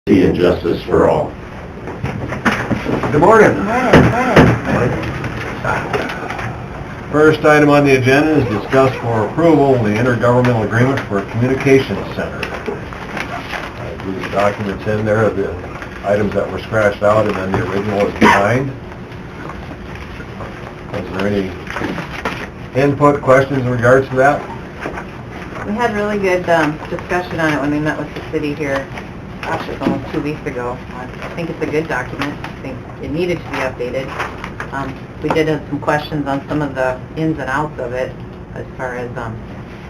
and justice for all. Good morning. First item on the agenda is discuss for approval the intergovernmental agreement for a communications center. I believe the documents in there, the items that were scratched out, and then the original is behind. Is there any input, questions in regards to that? We had really good discussion on it when we met with the city here, gosh, it was almost 2 weeks ago. I think it's a good document. I think it needed to be updated. We did have some questions on some of the ins and outs of it as far as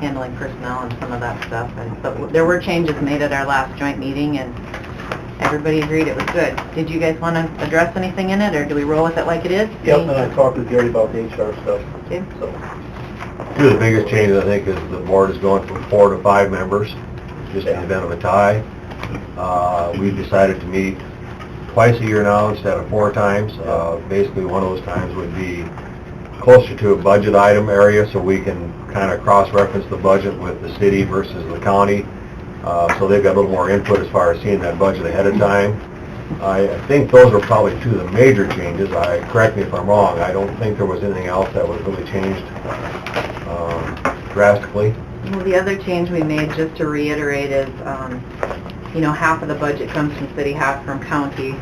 handling personnel and some of that stuff. But there were changes made at our last joint meeting, and everybody agreed it was good. Did you guys want to address anything in it, or do we roll with it like it is? Yep, and I talked with Gary about the HR stuff. Okay. So, Two of the biggest changes, I think, is the board is going from 4 to 5 members, just in the event of a tie. We decided to meet twice a year now instead of 4 times. Basically, one of those times would be closer to a budget item area, so we can kind of cross-reference the budget with the city versus the county. So they've got a little more input as far as seeing that budget ahead of time. I think those are probably two of the major changes. Correct me if I'm wrong, I don't think there was anything else that was really changed drastically. Well, the other change we made, just to reiterate, is, half of the budget comes from city, half from county,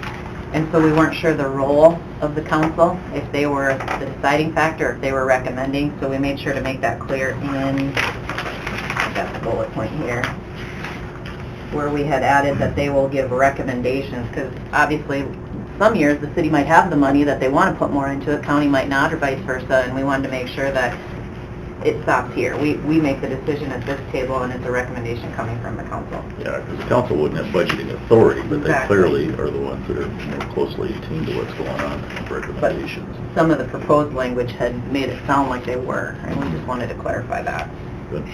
and so we weren't sure the role of the council, if they were the deciding factor, if they were recommending, so we made sure to make that clear in, I got the bullet point here, where we had added that they will give recommendations, because obviously some years the city might have the money that they want to put more into it, county might not, or vice versa, and we wanted to make sure that it stops here. We make the decision at this table, and it's a recommendation coming from the council. Yeah, because the council wouldn't have budgeting authority, but they Exactly. clearly are the ones that are more closely attuned to what's going on and recommendations. Some of the proposed language had made it sound like they were, and we just wanted to clarify that. Good.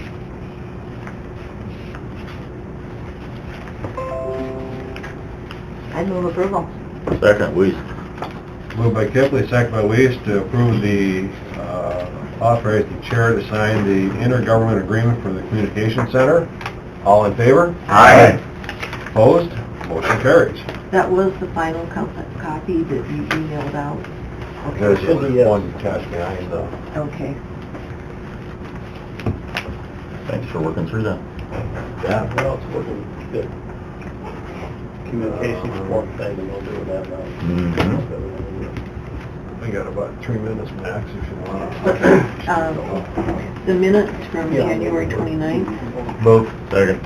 I'd move approval. Second, Weiss. Moved by Kipley, second by Weiss, to approve the, authorize the chair to sign the intergovernment agreement for the communication center. All in favor? Aye. Opposed? Motion carries. That was the final copy that you emailed out? There's Should be, yes. one attached behind the... Okay. Thanks for working through that. yeah, well, it's working good. Communications form thing, and we'll do that now. Mm-hmm. We got about 3 minutes max if you want. The minutes from Yeah. January 29th. Move. Second.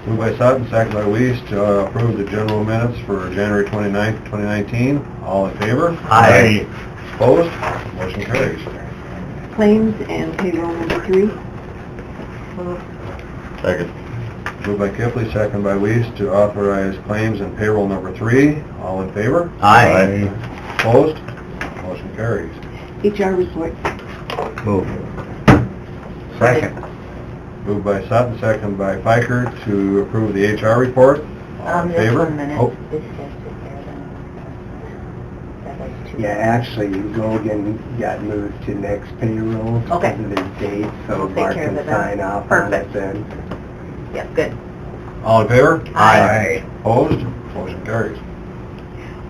Moved by Sutton, second by Weiss, to approve the general minutes for January 29th, 2019. All in favor? Aye. Opposed? Motion carries. Claims and payroll number 3. Second. Moved by Kipley, second by Weiss, to authorize claims and payroll number 3. All in favor? Aye. Opposed? Motion carries. HR report. Move. Second. Moved by Sutton, second by Piker, to approve the HR report. All in favor? Oh, Yeah, actually, Logan got moved to next payroll Okay. because of his date, so We'll take Mark care of can it then. sign off on it Perfect. then. Yep, good. all in favor? Aye. Opposed? Motion carries.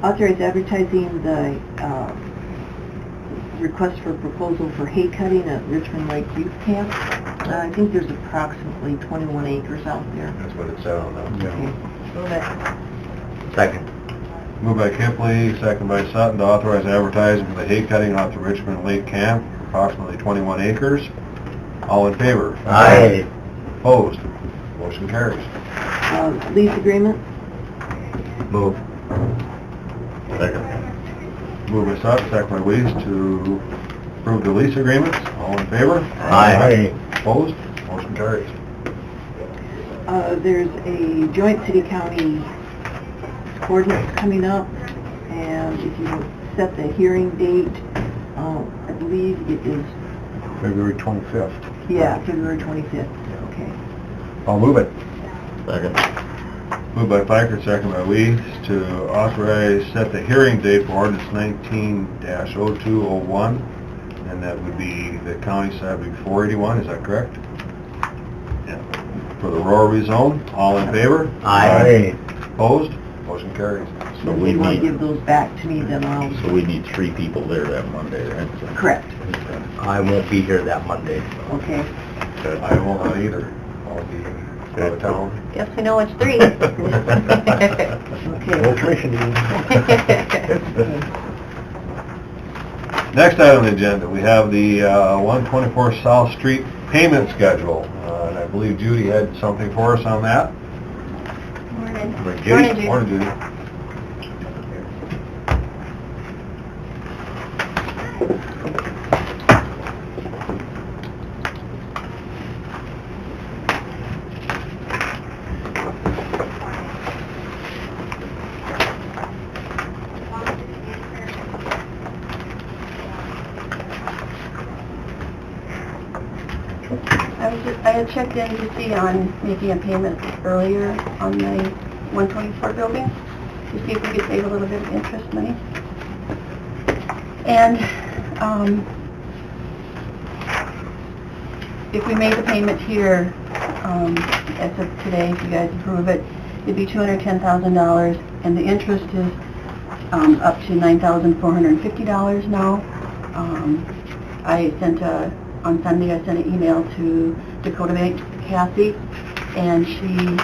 Authorize advertising the request for proposal for hay cutting at Richmond Lake Youth Camp. I think there's approximately 21 acres out there. That's what it said on that. Okay. Move it. Second. Moved by Kipley, second by Sutton, to authorize advertising for the hay cutting out to Richmond Lake Camp, approximately 21 acres. All in favor? Aye. Opposed? Motion carries. Lease agreement. Move. Second. Moved by Sutton, second by Weiss, to approve the lease agreements. All in favor? Aye. Opposed? Motion carries. There's a joint city-county ordinance coming up, and if you set the hearing date, I believe it is, February 25th. February 25th. Okay. I'll move it. Second. Moved by Piker, second by Weiss, to authorize, set the hearing date for ordinance 19-0201, and that would be the county side would be 481, is that correct? Yeah. For the rural rezone, all in favor? Aye. Opposed? Motion carries. So If we you want to need, give those back to me, then I'll... so we need 3 people there that Monday, right? Correct. I won't be here that Monday. Okay. I will not either. I'll be out of town. Guess we know it's 3. Okay. No commission meeting. Next item on the agenda, we have the 124 South Street payment schedule. And I believe Judy had something for us on that. Morning. Judy? Morning, Judy. Morning, Judy. I had checked in to see on making a payment earlier on the 124 building, to see if we could save a little bit of interest money. And, if we made the payment here, as of today, if you guys approve it, it'd be $210,000, and the interest is, up to $9,450 now. On Sunday, I sent an email to Dakota Bank Kathy, and she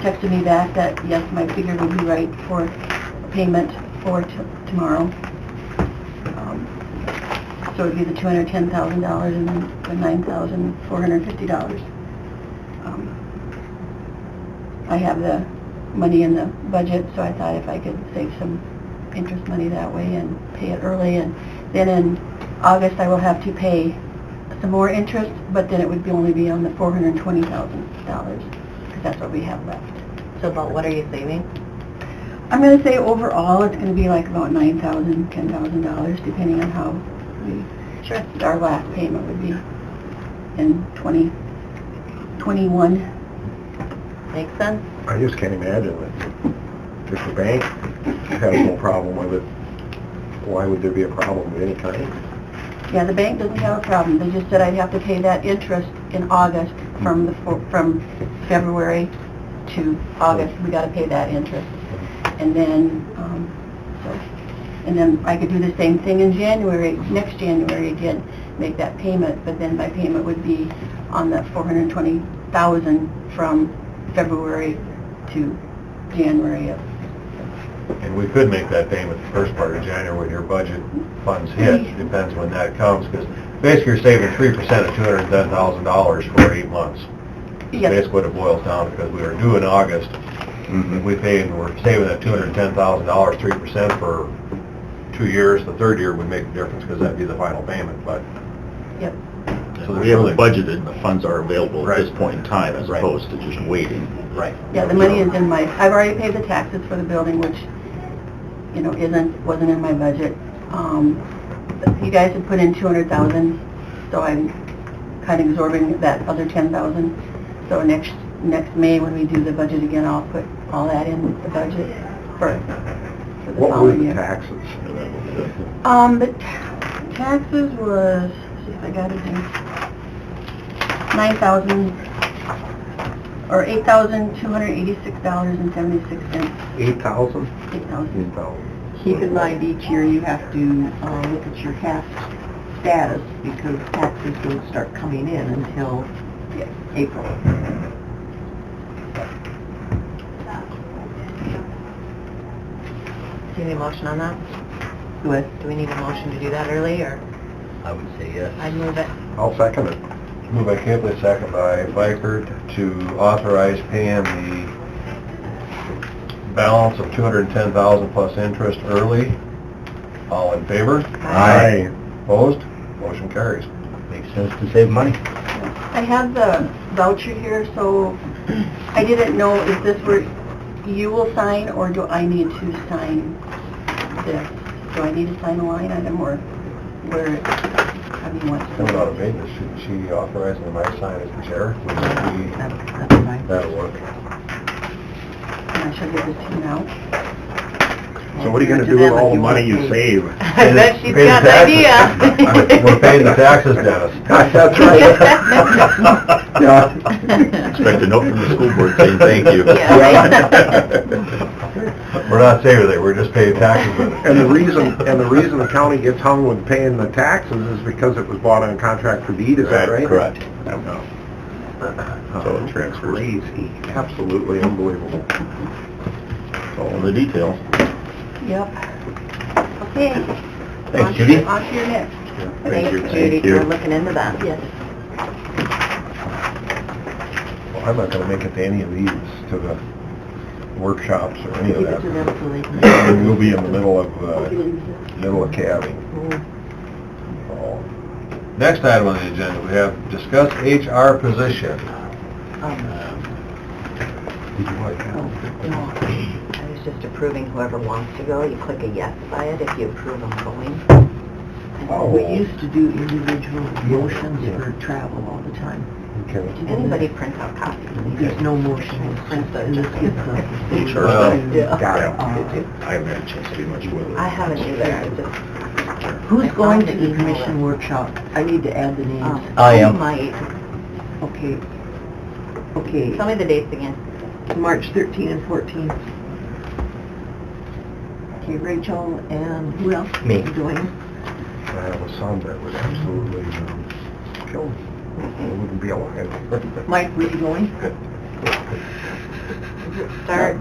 texted me back that, yes, my figure would be right for payment for tomorrow. So it'd be the $210,000 and then the $9,450. I have the money in the budget, so I thought if I could save some interest money that way and pay it early, and then in August I will have to pay some more interest, but then it would only be on the $420,000, because that's what we have left. So about what are you saving? I'm going to say overall it's going to be like about $9,000, $10,000, depending on how our last payment would be in 2021. Makes sense? I just can't imagine that if the bank has no problem with it, why would there be a problem of any kind? Yeah, the bank doesn't have a problem. They just said I'd have to pay that interest in August from February to August. We got to pay that interest, and then I could do the same thing in January, next January again, make that payment. But then my payment would be on the $420,000 from February to January of. And we could make that payment the first part of January when your budget funds hit, depends when that comes, because basically you're saving 3% of $210,000 for 8 months. Yes. Basically what it boils down, because we were due in August, if we paid, and we're saving that $210,000, 3% for 2 years, the third year would make a difference, because that'd be the final payment, but... Yep. So we have it budgeted, and the funds are available at this Right. point in time, as Right. opposed to just waiting. Right. Yeah, the money is in my, I've already paid the taxes for the building, which, wasn't in my budget. You guys had put in $200,000, so I'm kind of absorbing that other $10,000. So next May, when we do the budget again, I'll put all that in the budget for the What were following the year. taxes? The taxes was, let's see if I got it in, 9,000, or $8,286.76. 8,000? 8,000. 8,000. Keep in mind, each year you have to look at your tax status, because taxes don't start coming in until April. Do you need a motion on that? Good. Do we need a motion to do that early, or? I would say yes. I'd move it. I'll second it. Moved by Kempley, second by Bikert, to authorize paying the balance of $210,000 plus interest early. All in favor? Aye. Opposed? Motion carries. Makes sense to save money. I have the voucher here, so I didn't know if this were, you will sign, or do I need to sign this? Do I need to sign a line item, or where, how do you want to? Coming out of Vegas, should she authorize me to sign as the chair? Would that be- That's fine. That'll work. And I shall give this to you now. So what are you gonna do with all the money you save? I bet she's Pay the got an taxes. idea. We're paying the taxes, Dennis. That's right. Yeah. Expect a note from the school board saying thank you. We're not saving it, we're just paying taxes with it. And the reason the county gets hung with paying the taxes is because it was bought on contract for deed, is that right? Correct. So it transfers. Crazy, absolutely unbelievable. All the details. Yep. Okay. Thanks, On to- Judy. On to your next. Thanks, you. Judy, Thank you. for looking into that. Yes. Well, I'm not gonna make it to any of these, to the workshops or any of Give it that. to them so they can... We'll be in the middle of calving. So, Next item on the agenda, we have discuss HR position. did you like that? I was just approving whoever wants to go. You click a yes by it if you approve them going. We used to do individual motions for travel all the time. Okay. Did anybody print out copies? There's no motion, and this gives us... Sure. Yeah. Got it. I haven't had a chance to do much with it. I haven't either. I just... Who's I going found to the the email. commission workshop? I need to add the names. I am. Might. Okay. Okay, Tell me the dates again. March 13 and 14. Okay, Rachel and who else? Me. Dwayne. I have a son that would absolutely kill me. I wouldn't be alive. Mike, were you going? Does it start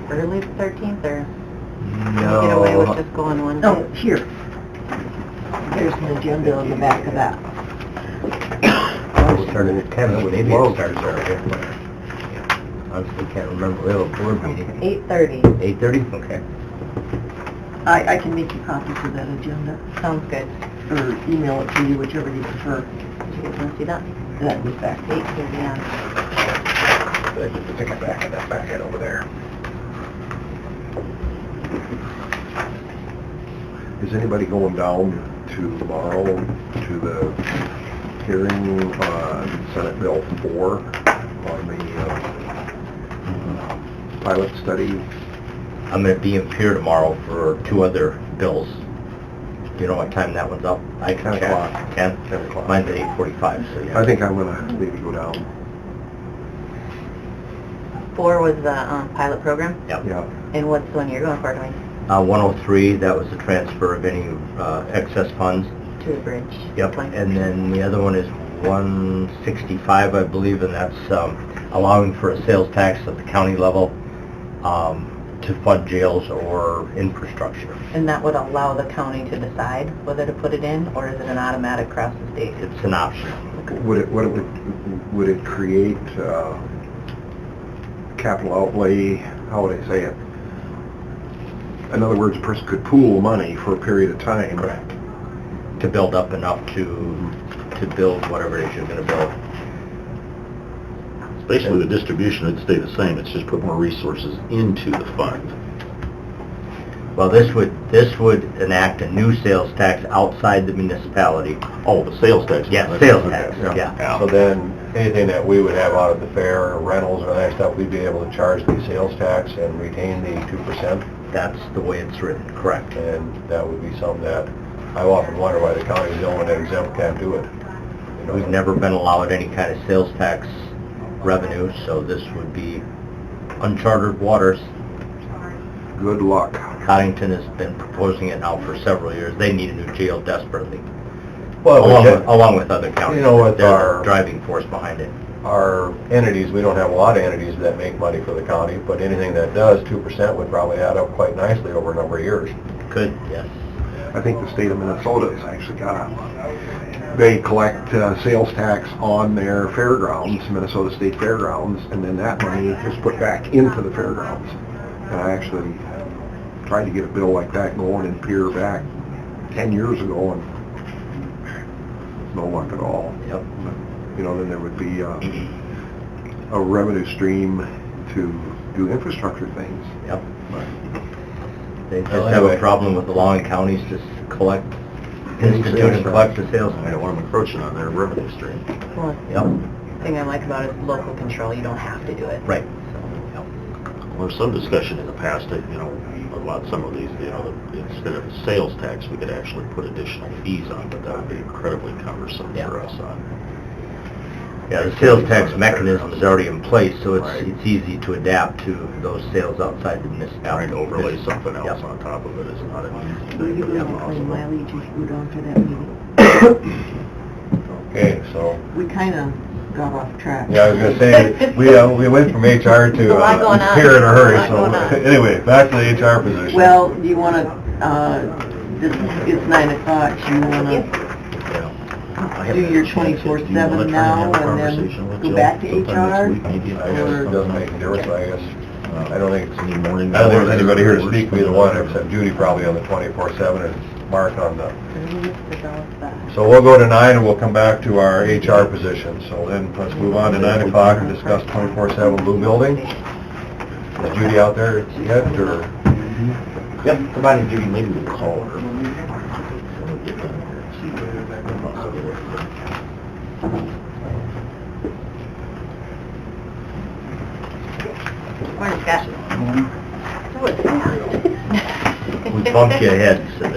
early the 13th, or can you get away with just going one day? Oh, here. There's an agenda on the back of that. We started at 10, maybe it starts earlier. Honestly, can't remember, we have a board meeting. 8:30. 8:30? Okay. I can make you copies of that agenda, Sounds good. or email it to you, whichever you prefer. Did you guys want to see that? That was back 8:30, yeah. Take it back at that back end over there. Is anybody going down tomorrow to the hearing on Senate Bill 4 on the pilot study? I'm going to be in Pier tomorrow for 2 other bills. Do you know what time that one's up? I can 10 check. o'clock. 10? 10 o'clock. Mine's at 8:45, so yeah. I think I'm gonna maybe go down. 4 was the pilot program, Yep. Yeah. and what's the one you're going for, Dwayne? 103, that was the transfer of any excess funds. To the bridge. Yep, 20%. and then the other one is 165, I believe, and that's allowing for a sales tax at the county level to fund jails or infrastructure. And that would allow the county to decide whether to put it in, or is it an automatic across the state? It's an option. Would it create capital outlay, how would I say it? In other words, a person could pool money for a period of time. Correct. To build up enough to build whatever it is you're going to build. Basically, the distribution would stay the same, it's just put more resources into the fund. Well, this would enact a new sales tax outside the municipality. Oh, the sales tax. Yeah, sales tax, Okay, yeah. So then, anything that we would have out of the fair, or rentals or that stuff, we'd be able to charge the sales tax and retain the 2%, That's the way it's written, correct. and that would be something that, I often wonder why the county is the only one that exempt can't do it. You know, We've never been allowed any kind of sales tax revenue, so this would be uncharted waters. Good luck. Cottington has been proposing it now for several years. They need a new jail desperately, Well, along with other counties. You know, with They're our- the driving force behind it. our entities, we don't have a lot of entities that make money for the county, but anything that does, 2% would probably add up quite nicely over a number of years. Could, yes. I think the state of Minnesota has actually got they collect sales tax on their fairgrounds, Minnesota State Fairgrounds, and then that money is put back into the fairgrounds. And I actually tried to get a bill like that going in Pier back 10 years ago, and no luck at all. Yep. You know, then there would be a revenue stream to do infrastructure things. Yep. They just Well, have anyway. a problem with allowing counties to collect, Any institute sales and tax. collect the sales I tax. don't want them encroaching on their revenue stream. Well, Yep, the thing I like about it is local control, you don't have to do it. right. So, Yep. Well, there's some discussion in the past that, some of these, instead of a sales tax, we could actually put additional fees on, but that would be incredibly cumbersome for us on. Yeah, the sales tax mechanism is already in place, so Right. it's easy to adapt to those sales outside the Trying municipality. to overlay something else Yep. on top of it is not an easy Will thing. you but go it's and claim possible. mileage if you go to that meeting? Okay, so, We kinda got off track. yeah, I was gonna say, we went from HR to, A lot going on. here in a hurry, A lot so, going on. anyway, back to the HR position. Well, do you wanna, it's 9 o'clock, you wanna do your 24/7 now and then go back to HR? I guess it doesn't make a difference, I guess. I don't think, Any morning. I don't think there's anybody here to speak for either one, except Judy probably on the 24/7 and Mark on the... So we'll go to 9 and we'll come back to our HR position. So then let's move on to 9 o'clock and discuss 24/7 Blue Building. Is Judy out there yet, or? Yep, provided Judy, maybe we'll call her. Morning, Scott. We bumped you ahead, so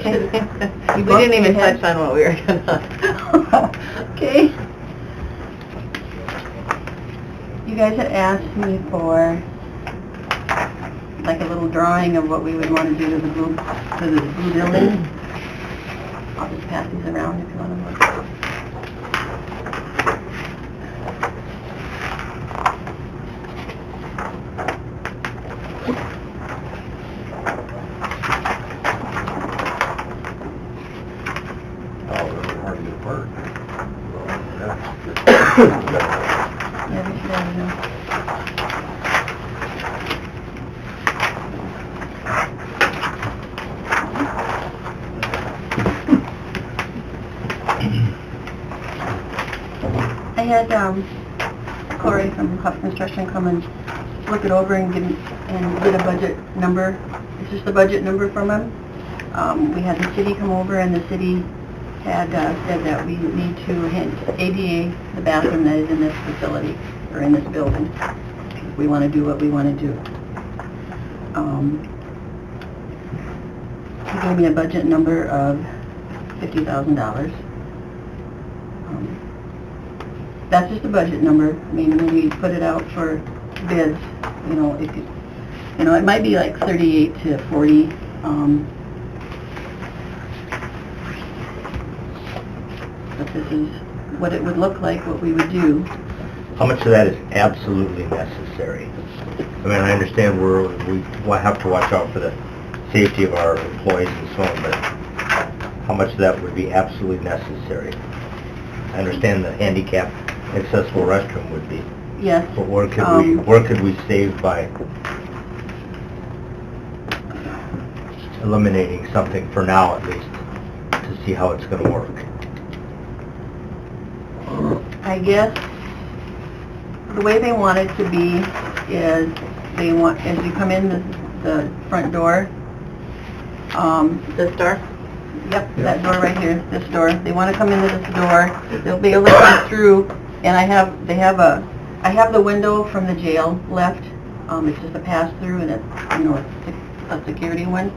We didn't even touch on what we were gonna... Okay. You guys had asked me for like a little drawing of what we would want to do to the blue building. I'll just pass these around if you want to look. Oh, really hard to get apart. Yeah, we should have, I had Corey from Huff Construction come and look it over and get a budget number. It's just the budget number from him. We had the city come over, and the city had said that we need to ADA the bathroom that is in this facility, or in this building, if we want to do what we want to do. He gave me a budget number of $50,000. That's just a budget number. I mean, when we put it out for bids, it might be like 38 to 40. But this is what it would look like, what we would do. How much of that is absolutely necessary? I mean, I understand we have to watch out for the safety of our employees and so on, but how much of that would be absolutely necessary? I understand the handicap accessible restroom would be, Yes. but where could we save by eliminating something for now at least, to see how it's going to work? I guess the way they want it to be is they want, as you come in the front door, This door? yep, that door right here, this door, they want to come into this door, they'll be able to come through, and I have the window from the jail left, it's just a pass-through, and it's, a security one,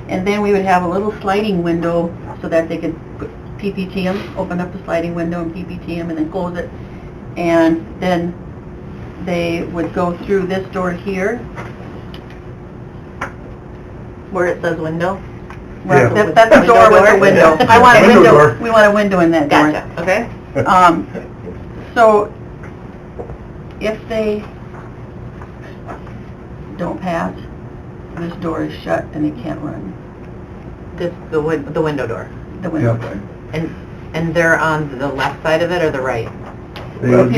and then we would have a little sliding window so that they could PPT them, open up the sliding window and PPT them, and then close it, and then they would go through this door here. Where it says window? Well, Yeah. that's the door with the window. I want a Window window, door. we want a window in that door. Gotcha, okay. So, if they don't pass, this door is shut and they can't run. This, the window door. The window. And they're on the left side of it or the right? Because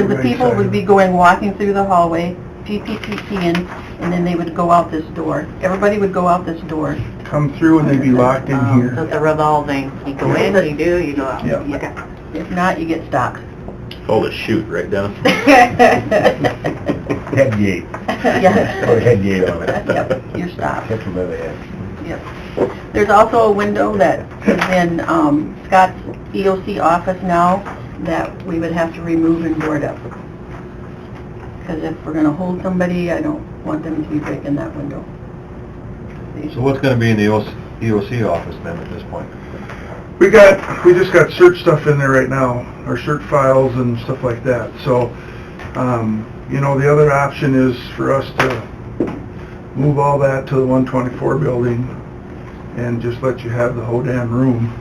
the people would be walking through the hallway, PPT-ing, and then they would go out this door. Everybody would go out this door. Come through and they'd be locked in So here. it's a revolving, you go in, you do, you go out. Yeah. Okay. If not, you get stopped. Oh, the chute right down. Head gate, Yeah. or head gate on it. Yep, you're stopped. Hit them by the head. Yep. There's also a window that is in Scott's EOC office now that we would have to remove and board up. Because if we're going to hold somebody, I don't want them to be breaking that window. So what's gonna be in the EOC office then at this point? We just got search stuff in there right now, our search files and stuff like that. So, you know, the other option is for us to move all that to the 124 building and just let you have the whole damn room.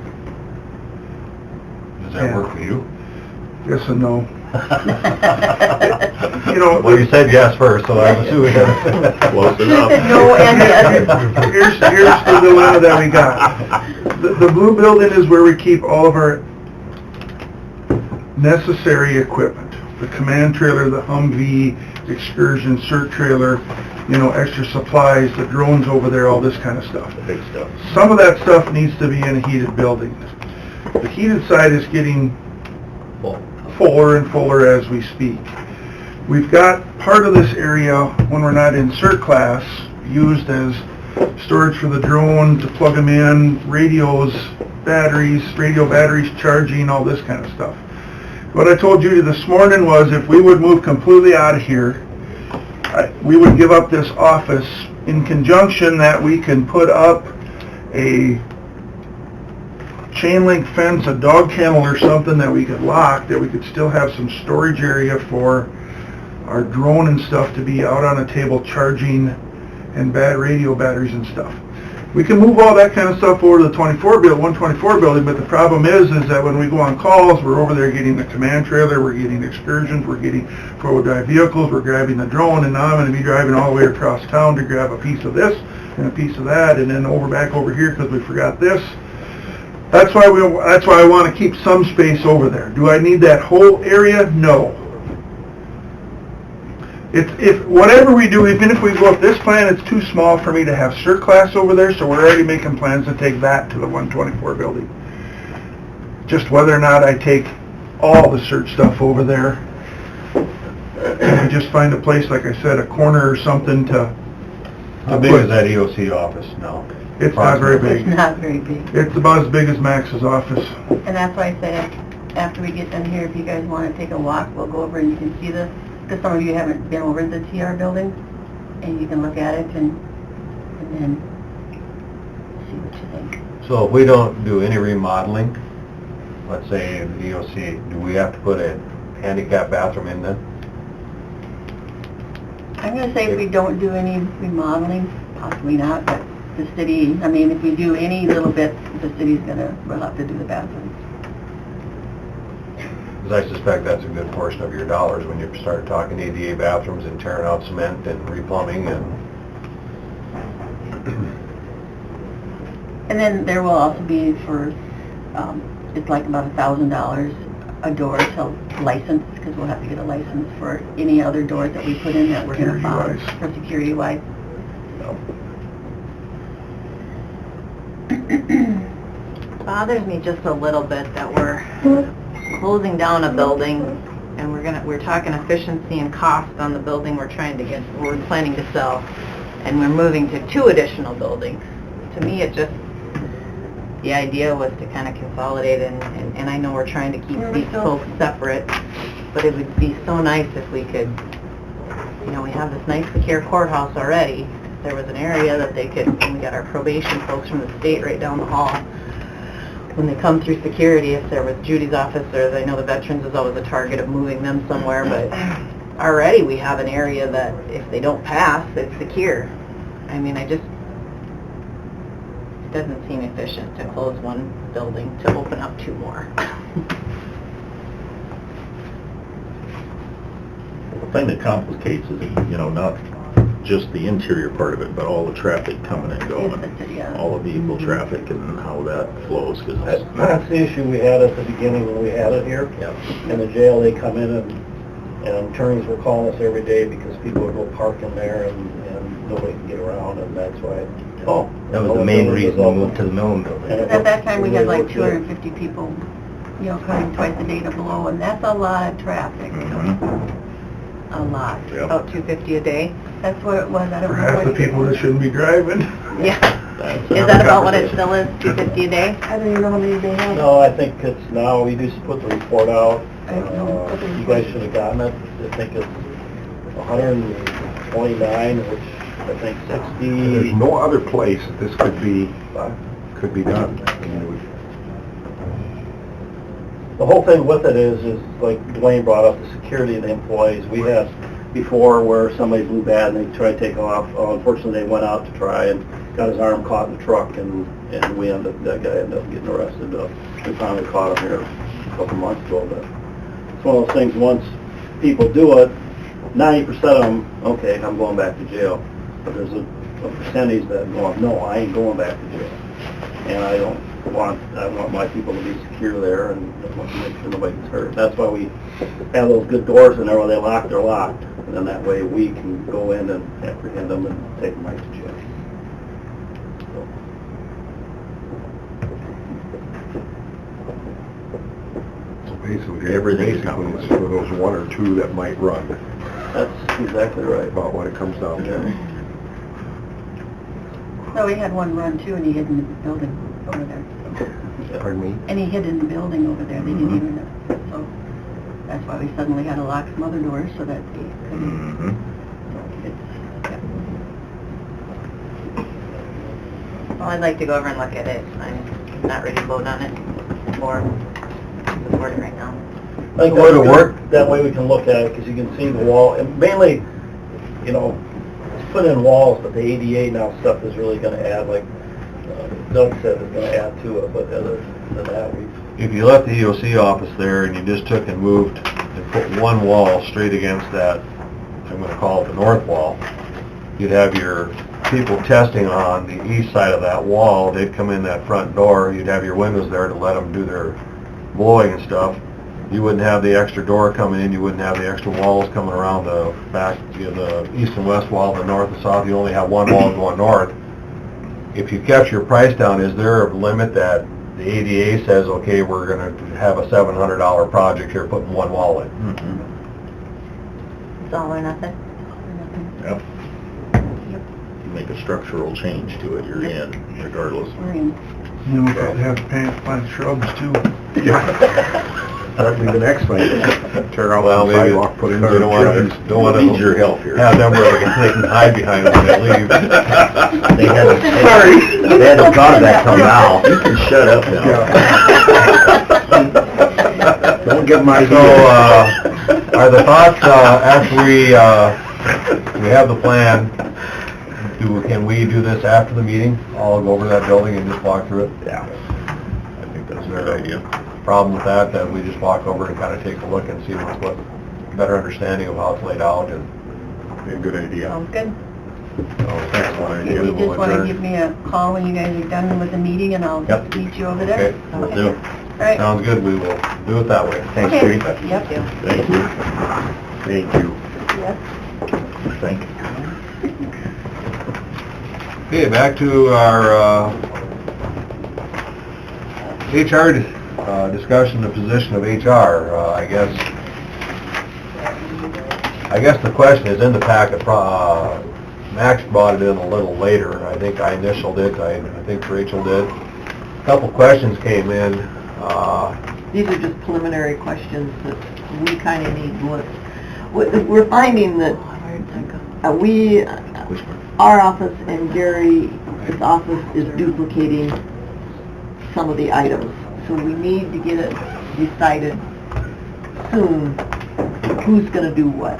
Does that work for you? Yes and no. You know, Well, you said yes first, so I'm assuming that... Close enough. No and yes. here's the dilemma that we got. The blue building is where we keep all of our necessary equipment. The command trailer, the Humvee, excursion, cert trailer, you know, extra supplies, the drones over there, all this kind of stuff. The big stuff. Some of that stuff needs to be in a heated building. The heated side is getting fuller and fuller as we speak. We've got part of this area, when we're not in cert class, used as storage for the drone, to plug them in, radios, batteries, radio batteries, charging, all this kind of stuff. What I told Judy this morning was if we would move completely out of here, we would give up this office in conjunction that we can put up a chain link fence, a dog kennel or something that we could lock, that we could still have some storage area for our drone and stuff to be out on a table charging and radio batteries and stuff. We can move all that kind of stuff over to the 124 building, but the problem is that when we go on calls, we're over there getting the command trailer, we're getting excursions, we're getting four-wheel drive vehicles, we're grabbing the drone, and now I'm going to be driving all the way across town to grab a piece of this and a piece of that, and then back over here because we forgot this. That's why I want to keep some space over there. Do I need that whole area? No. If whatever we do, even if we go with this plan, it's too small for me to have cert class over there, so we're already making plans to take that to the 124 building. Just whether or not I take all the cert stuff over there, and we just find a place, like I said, a corner or something to How big is that EOC office now? It's not very big. It's not very big. It's about as big as Max's office. And that's why I said, after we get done here, if you guys want to take a walk, we'll go over and you can see this, because some of you haven't been over the TR building, and you can look at it and then see what you think. So if we don't do any remodeling, let's say in the EOC, do we have to put a handicap bathroom in then? I'm going to say if we don't do any remodeling, possibly not, but the city, I mean, if we do any little bit, the city's we'll have to do the bathrooms. Because I suspect that's a good portion of your dollars when you start talking ADA bathrooms and tearing out cement and replumbing and... And then there will also be for, it's like about $1,000 a door to license, because we'll have to get a license for any other doors that we put in that we're going to find for security-wise. Bothers me just a little bit that we're closing down a building, and we're talking efficiency and cost on the building we're planning to sell, and we're moving to 2 additional buildings. To me, the idea was to kind of consolidate, and I know we're trying to keep these folks separate, but it would be so nice if we could, you know, we have this nice secure courthouse already. If there was an area that they could, and we got our probation folks from the state right down the hall, when they come through security, if there was Judy's office, or I know the veterans is always a target of moving them somewhere, but already we have an area that if they don't pass, it's secure. I mean, it doesn't seem efficient to close one building to open up 2 more. The thing that complicates is, you know, not just the interior part of it, but all the traffic coming and going, all the vehicle traffic and how that flows. Cause that's the issue we had at the beginning when we had it here. Yep. In the jail, they come in and attorneys will call us every day because people will go park in there and nobody can get around, and that's why. Oh, that was the main reason we moved to the Millen building. At that time, we had like 250 people, you know, coming twice a day to Below, and that's a lot of traffic. A lot. Yep. About 250 a day. That's what it was. I don't For know half what the it people is. that shouldn't be driving. Yeah. Is that about what it still is, 250 a day? I don't even know how many they have. No, I think it's now, we just put the report out. I don't know. You guys should have gotten it. I think it's 100 29, which I think 60. There's no other place that this could be done. I mean, The whole thing with it is like Dwayne brought up, the security of the employees. We had before where somebody blew bad and they tried to take off. Unfortunately, they went out to try and got his arm caught in the truck, and that guy ended up getting arrested. We finally caught him here a couple months ago. But it's one of those things, once people do it, 90% of them, okay, I'm going back to jail. But there's a percentage that go, no, I ain't going back to jail. And I want my people to be secure there, and I want to make sure nobody gets hurt. That's why we have those good doors in there where they're locked. And then that way we can go in and apprehend them and take them right to jail. So basically, Everything is it's for those one or two that might run, That's exactly right. about what it comes down to. No, we had one run too, and he hid in the building over there. Pardon me? And he hid in the building over there, they didn't even know. So that's why we suddenly had to lock some other doors so that they couldn't. Mhm. Well, I'd like to go over and look at it. I'm not ready to vote on it or support it right now. I think Would it that's work? good. That way we can look at it, because you can see the wall, and mainly, you know, it's put in walls, but the ADA now stuff is really gonna add, like Doug said, it's gonna add to it, but other than that, If you left the EOC office there and you just took and moved and put one wall straight against that, I'm gonna call it the north wall, you'd have your people testing on the east side of that wall, they'd come in that front door, you'd have your windows there to let them do their blowing and stuff. You wouldn't have the extra door coming in, you wouldn't have the extra walls coming around the back, the east and west wall, the north and south, you only have one wall going north. If you kept your price down, is there a limit that the ADA says, okay, we're gonna have a $700 project here, putting one wall in? Mhm. It's all or nothing. Yep. You make a structural change to it, you're in, regardless. We're in. And we'll probably have to plant shrubs too. That'd be the next thing. Tear out Well, the maybe sidewalk, put in you some trees. don't wanna Needs your help here. have them where they can hide behind them when they leave. They hadn't thought of that till now. You can shut up now. Don't give my So, are the thoughts, after we have the plan, can we do this after the meeting? I'll go over that building and just walk through it? Yeah. I think that's a good idea. Problem with that we just walk over and kind of take a look and see what better understanding of how it's laid out, and Be a good idea. Sounds good. excellent If idea. you We'll just want to adjourn. give me a call when you guys are done with the meeting, and I'll Yep. meet you over there. Okay, Will do. All right. sounds good, we will do it that way. Thanks, Okay. Judy. Yep. Thank you. Thank you. Yes. Thank you. Okay, back to our HR discussion, the position of HR. I guess the question is in the packet. Max brought it in a little later. I think I initialed it. I think Rachel did. A couple questions came in. These are just preliminary questions that we kind of need to look. We're finding that our office and Gary's office is duplicating some of the items. So we need to get it decided soon, who's going to do what.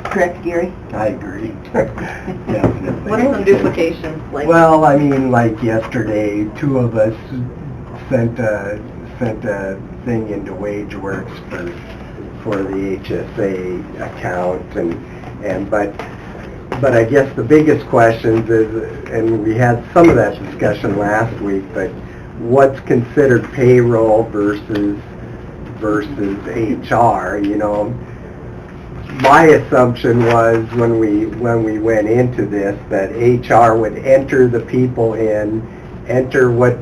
Correct, Gary? I agree. Definitely. What are some duplications like? Well, I mean, like yesterday, two of us sent a thing into WageWorks for the HSA account, but I guess the biggest questions is, and we had some of that discussion last week, but what's considered payroll versus HR, you know? My assumption was when we went into this that HR would enter the people in, enter what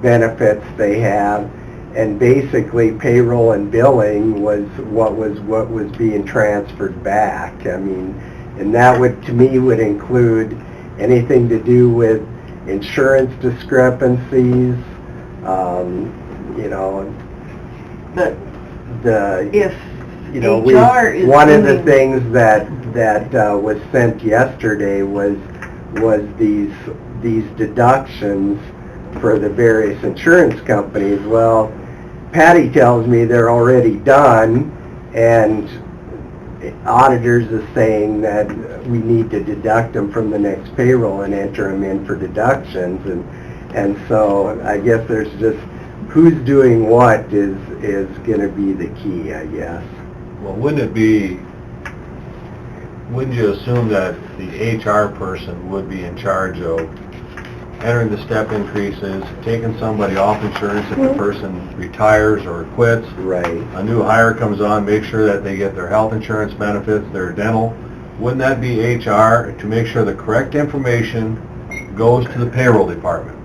benefits they have, and basically payroll and billing was what was being transferred back. I mean, and that would, to me, would include anything to do with insurance discrepancies, you know, But the... if you know, HR is one of the doing- things that was sent yesterday was these deductions for the various insurance companies. Well, Patty tells me they're already done, and auditors is saying that we need to deduct them from the next payroll and enter them in for deductions, and so I guess there's just, who's doing what is gonna be the key, I guess. Well, wouldn't you assume that the HR person would be in charge of entering the step increases, taking somebody off insurance if the person retires or quits? Right. A new hire comes on, make sure that they get their health insurance benefits, their dental. Wouldn't that be HR to make sure the correct information goes to the payroll department?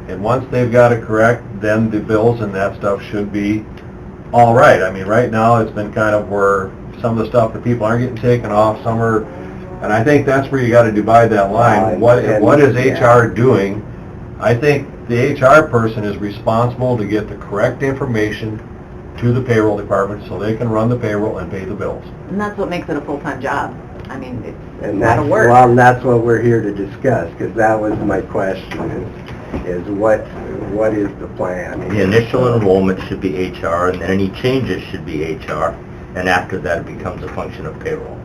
And once they've got it correct, then the bills and that stuff should be all right. I mean, right now, it's been kind of where some of the stuff that people aren't getting taken off, some are, and I think that's where you gotta divide that line. What is HR doing? I think the HR person is responsible to get the correct information to the payroll department so they can run the payroll and pay the bills. And that's what makes it a full-time job. I mean, it's a And lot that's, of work. well, and that's what we're here to discuss, because that was my question, is what is the plan? The initial enrollment should be HR, and then any changes should be HR, and after that, it becomes a function of payroll.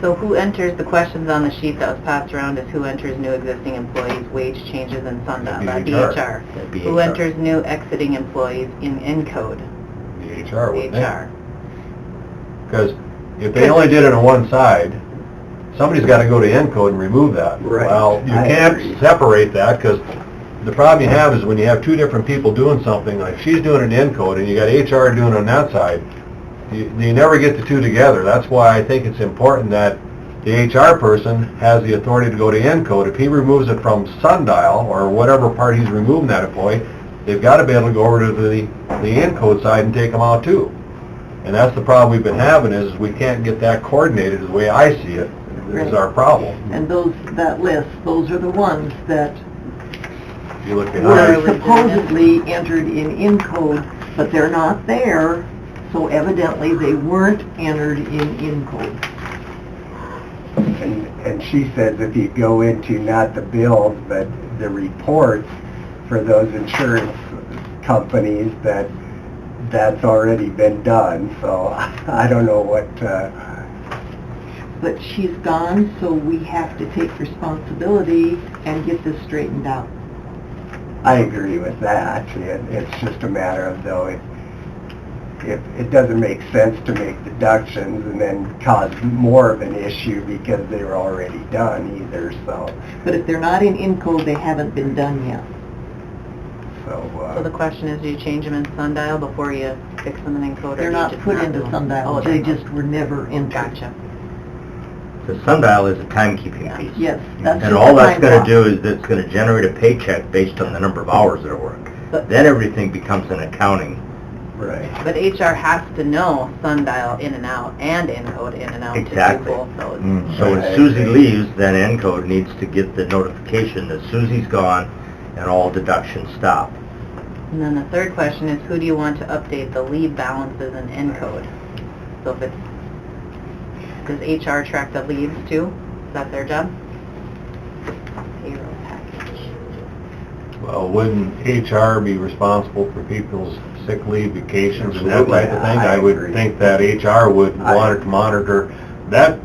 So who enters the questions on the sheet that was passed around is who enters new existing employees, wage changes, and sundial? That'd be HR. That'd be Who HR. enters new exiting employees in Encode? The HR would think. HR. Because if they only did it on one side, somebody's got to go to Encode and remove that. Right. Well, you I can't agree. separate that, because the problem you have is when you have two different people doing something, like she's doing it in Encode and you got HR doing it on that side, you never get the two together. That's why I think it's important that the HR person has the authority to go to Encode. If he removes it from Sundial, or whatever part he's removing that employee, they've got to be able to go over to the Encode side and take them out too. And that's the problem we've been having, is we can't get that coordinated the way I see it, is our problem. And that list, those are the ones that If you look were behind, supposedly entered in Encode, but they're not there, so evidently they weren't entered in Encode. And she says if you go into not the bills, but the reports for those insurance companies, that's already been done, so I don't know what, But she's gone, so we have to take responsibility and get this straightened out. I agree with that. It's just a matter of, though, it doesn't make sense to make deductions and then cause more of an issue because they were already done either, so, But if they're not in Encode, they haven't been done yet. So the question is, do you change them in Sundial before you fix them in Encode? or They're do you not just put not into do 'em? Sundial, Oh, they they're just were never entered. Gotcha. The Sundial is a timekeeping piece. Yes, that's And just all a that's time gonna clock. do is it's gonna generate a paycheck based on the number of hours that are worked. But- Then everything becomes an accounting. right. But HR has to know Sundial in and out and Encode in and out to do Exactly. both those. So when Susie leaves, then Encode needs to get the notification that Susie's gone and all deductions stop. And then the third question is, who do you want to update the leave balances in Encode? So if it's, does HR track the leaves too? Is that their job? Payroll package. well, wouldn't HR be responsible for people's sick leave, vacations, and that type of thing? I I would agree. think that HR would I want to monitor that,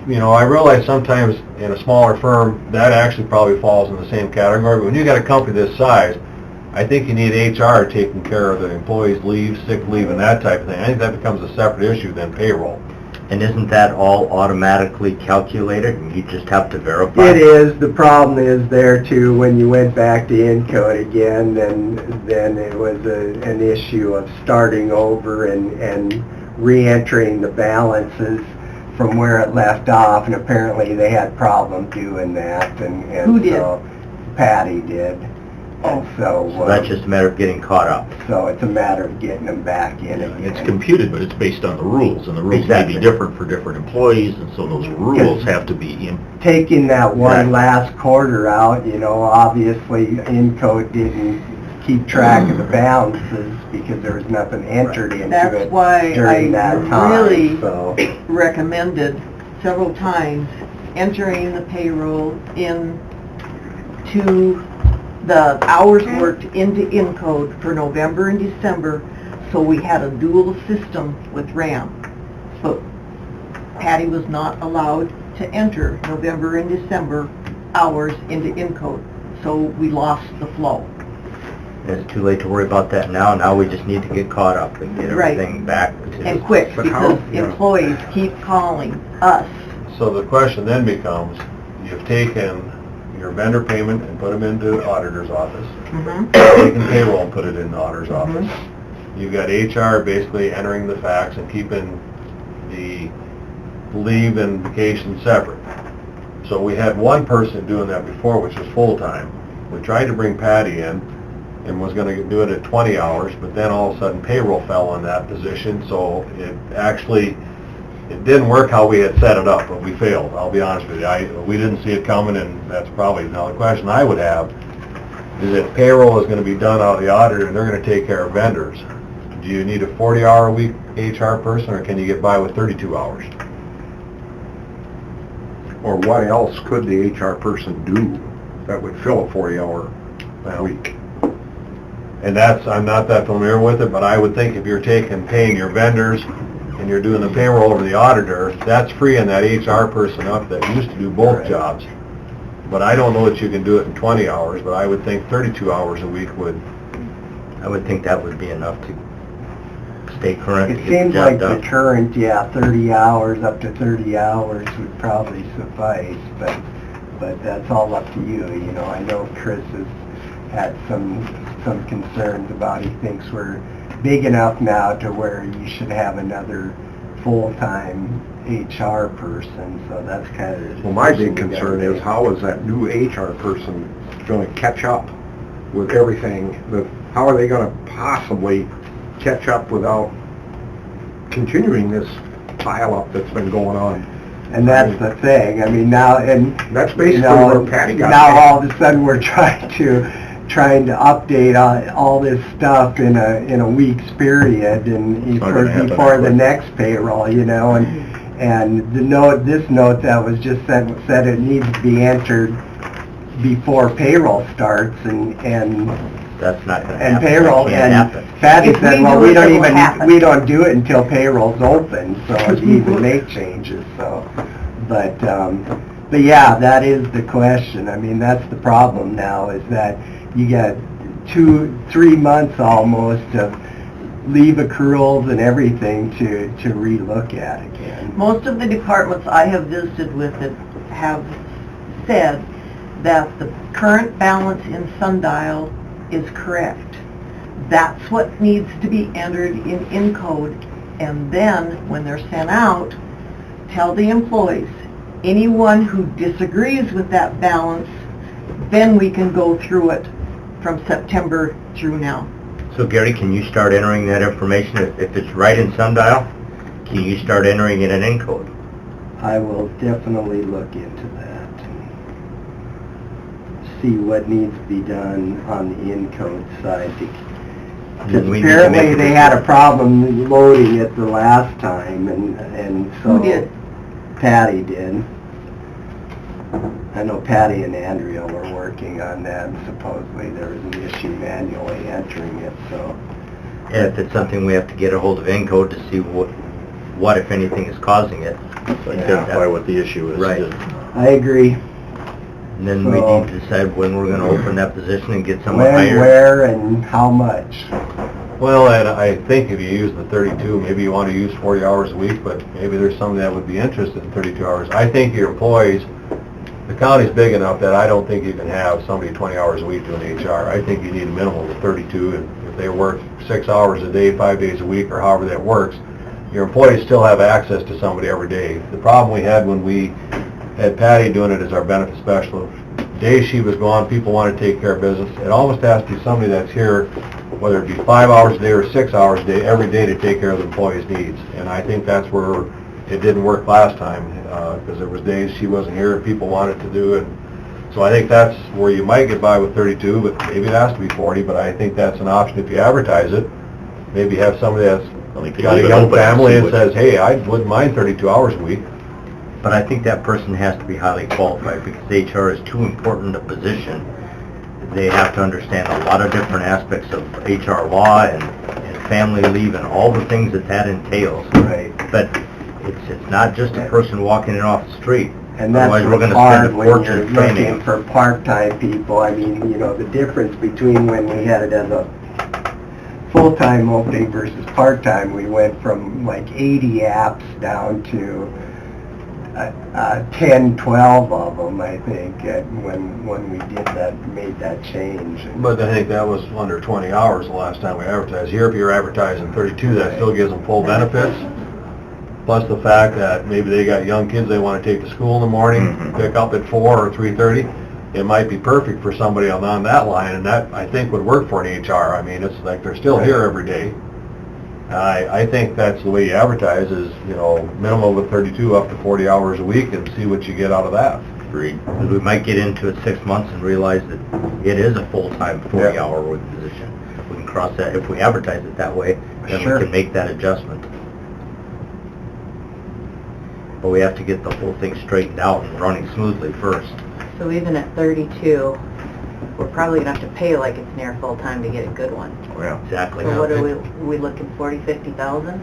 you know, I realize sometimes in a smaller firm, that actually probably falls in the same category, but when you got a company this size, I think you need HR taking care of the employees' leave, sick leave, and that type of thing. I think that becomes a separate issue than payroll. And isn't that all automatically calculated and you just have to verify? It is, the problem is there too, when you went back to Encode again, then it was an issue of starting over and re-entering the balances from where it left off, and apparently they had problem doing that, and Who did? so Patty did. And so, So that's just a matter of getting caught up. so it's a matter of getting them back in again. It's computed, but it's based on the rules, and the rules may Exactly. be different for different employees, and so those rules have to be in. Taking that one Exactly. last quarter out, you know, obviously Encode didn't keep track of the balances because there was nothing entered into That's it why during that time, really so. recommended several times entering the payroll into the hours worked into Encode for November and December, so we had a dual system with RAM. But Patty was not allowed to enter November and December hours into Encode, so we lost the flow. It's too late to worry about that now. Now we just need to get caught up and get Right. everything back to... And quick, But how- because employees keep calling us. So the question then becomes, you've taken your vendor payment and put them into the auditor's office, Mhm. taken payroll and put it in the auditor's Mm-hmm. office. You've got HR basically entering the facts and keeping the leave and vacation separate. So we had one person doing that before, which was full-time. We tried to bring Patty in and was gonna do it at 20 hours, but then all of a sudden payroll fell on that position, so it didn't work how we had set it up, but we failed, I'll be honest with you. We didn't see it coming, and that's probably, now the question I would have is if payroll is gonna be done out of the auditor and they're gonna take care of vendors, do you need a 40-hour-a-week HR person, or can you get by with 32 hours? Or what else could the HR person do that would fill a 40-hour week? And I'm not that familiar with it, but I would think if you're paying your vendors and you're doing the payroll over the auditor, that's freeing that HR person up that used to do both jobs. But I don't know that you can do it in 20 hours, but I would think 32 hours a week would... I would think that would be enough to stay current It and get the seems job like the done. current, 30 hours, up to 30 hours would probably suffice, but that's all up to you, you know. I know Chris has had some concerns about, he thinks we're big enough now to where you should have another full-time HR person, so that's kind of... Well, my big concern is how is that new HR person going to catch up with everything? How are they going to possibly catch up without continuing this pile-up that's been going on? And that's the thing, I mean, now, and... That's basically you know, where Patty got now at. all of a sudden, we're trying to update all this stuff in a week's period, and not gonna happen before the that quick. next payroll, you know, and this note that was just sent said it needs to be entered before payroll starts, and That's not gonna and happen. payroll, That can't and happen. Patty If said, we well, do we it, don't it will happen. we don't do it until payroll's open, so if you even make changes, so, but yeah, that is the question. I mean, that's the problem now, is that you got 2-3 months almost of leave accruals and everything to relook at again. Most of the departments I have visited with have said that the current balance in Sundial is correct. That's what needs to be entered in Encode, and then, when they're sent out, tell the employees, anyone who disagrees with that balance, then we can go through it from September through now. So Gary, can you start entering that information? If it's right in Sundial, can you start entering it in Encode? I will definitely look into that and see what needs to be done on the Encode side. Because We need to apparently make a they had a problem loading it the last time, and so... Who did? Patty did. I know Patty and Andrea were working on that, and supposedly there was an issue manually entering it, so... And if it's something we have to get a hold of Encode to see what if anything is causing it. Identify what the issue is. Right. I agree. And then we So- need to decide when we're gonna open that position and get someone When, hired. where, and how much. Well, and I think if you use the 32, maybe you want to use 40 hours a week, but maybe there's somebody that would be interested in 32 hours. I think your employees, the county's big enough that I don't think you can have somebody 20 hours a week doing HR. I think you need a minimum of 32, and if they work 6 hours a day, 5 days a week, or however that works, your employees still have access to somebody every day. The problem we had when we had Patty doing it as our benefit specialist, days she was gone, people wanted to take care of business. It almost has to be somebody that's here, whether it be 5 hours a day or 6 hours a day, every day to take care of the employee's needs. And I think that's where it didn't work last time, because there was days she wasn't here and people wanted to do it. So I think that's where you might get by with 32, but maybe it has to be 40, but I think that's an option if you advertise it. Maybe have somebody that's I think got a leave it young open and family see and what- says, hey, I wouldn't mind 32 hours a week. But I think that person has to be highly qualified because HR is too important a position. They have to understand a lot of different aspects of HR law and family leave and all the things that entails. Right. But it's not just a person walking in off the street. And that's Otherwise, we're what's gonna spend hard a when you're fortune looking training. for part-time people. I mean, you know, the difference between when we had it as a full-time opening versus part-time, we went from like 80 apps down to 10, 12 of them, I think, when we did that, made that change. But I think that was under 20 hours the last time we advertised. Here, if you're advertising 32, that still gives them full benefits. Plus the fact that maybe they got young kids they want to take to school in the morning, pick up at 4 or 3:30. It might be perfect for somebody on that line, and that, I think, would work for an HR. I mean, it's like they're still here every day. I think that's the way you advertise is, you know, minimum of 32 up to 40 hours a week and see what you get out of that. Agreed. Because we might get into it 6 months and realize that it is a full-time 40-hour week position. We can cross that, if we advertise it that way, then Sure. we can make that adjustment. But we have to get the whole thing straightened out and running smoothly first. So even at 32, we're probably gonna have to pay like it's near full-time to get a good one. Yeah. Exactly. So what are we looking 40, 50,000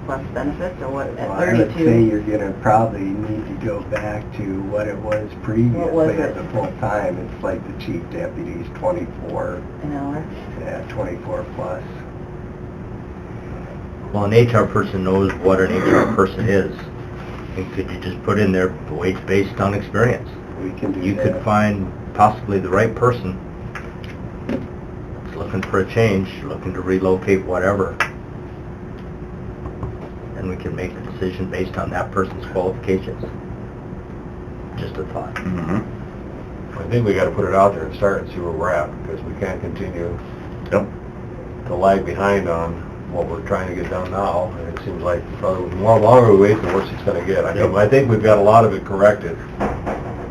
plus benefits, or what, at Well, I would say 32? you're gonna probably need to go back to what it was previously What was as it? a full-time. It's like the chief deputy's 24, An hour? 24 plus. Well, an HR person knows what an HR person is. And could you just put in there the wage based on experience? We can do that. You could find possibly the right person that's looking for a change, looking to relocate, whatever. And we can make a decision based on that person's qualifications. Just a thought. I think we gotta put it out there and start and see where we're at, because we can't continue Yep. to lag behind on what we're trying to get done now. And it seems like probably the more longer we wait, the worse it's gonna get. I think we've got a lot of it corrected.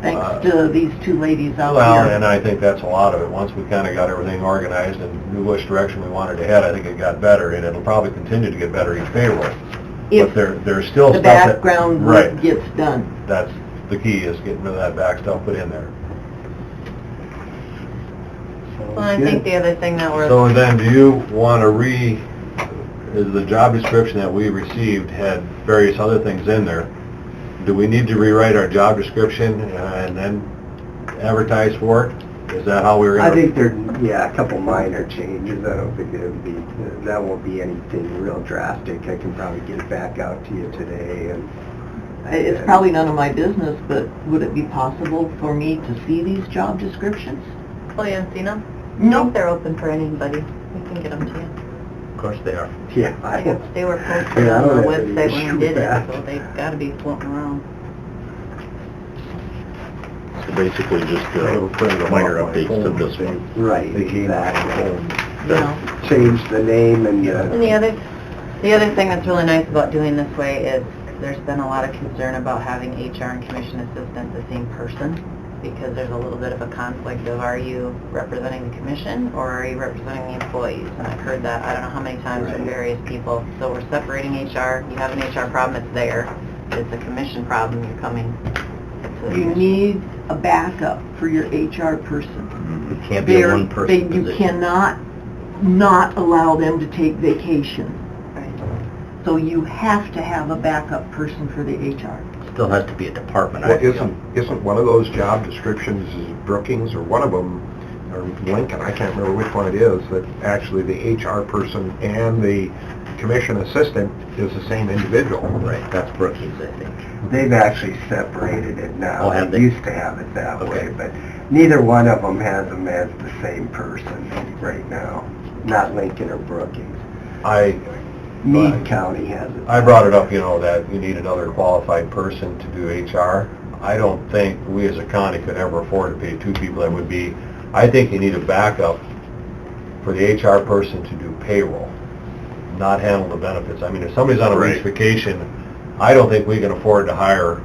Thanks to these two ladies out Well, here. and I think that's a lot of it. Once we kinda got everything organized and knew which direction we wanted to head, I think it got better, and it'll probably continue to get better each payroll. If But there's still the stuff that... background Right. work gets done. That's the key, is getting rid of that back stuff put in there. Well, I think the other thing that we're, So then, do you want to is the job description that we received had various other things in there? Do we need to rewrite our job description and then advertise for it? Is that how we were I gonna... think a couple minor changes. I don't think that won't be anything real drastic. I can probably get it back out to you today and... It's probably none of my business, but would it be possible for me to see these job descriptions? oh, you haven't seen them? I No. think they're open for anybody. We can get them to you. Of course they are. Yeah, I don't... They were posted Yeah, I on don't the have any website issue when we with did it, that. so they've gotta be floating around. So basically just minor updates to this one. Right, They came out exactly. You know? Change the name and And the other thing that's really nice about doing this way is there's been a lot of concern about having HR and commission assistant the same person, because there's a little bit of a conflict of, are you representing the commission or are you representing the employees? And I've heard that, I don't know how many times from various people. So we're separating HR. You have an HR problem, it's there. If it's a commission problem, you're coming to the You commission. need a backup for your HR person. It can't be a They're- one-person You position. cannot not allow them to take vacation. Right. So you have to have a backup person for the HR. Still has to be a department, I Well, feel. isn't one of those job descriptions is Brookings, or one of them, or Lincoln, I can't remember which one it is, that actually the HR person and the commission assistant is the same individual. Right, that's Brookings, I think. they've actually separated it now. Oh, have they? Used to have it that Okay. way, but neither one of them has them as the same person right now. Not Lincoln or Brookings. Meade County has it. I brought it up, you know, that you need another qualified person to do HR. I don't think we as a county could ever afford to pay two people. That would be, I think you need a backup for the HR person to do payroll, not handle the benefits. I mean, if somebody's on a week's Right. vacation, I don't think we can afford to hire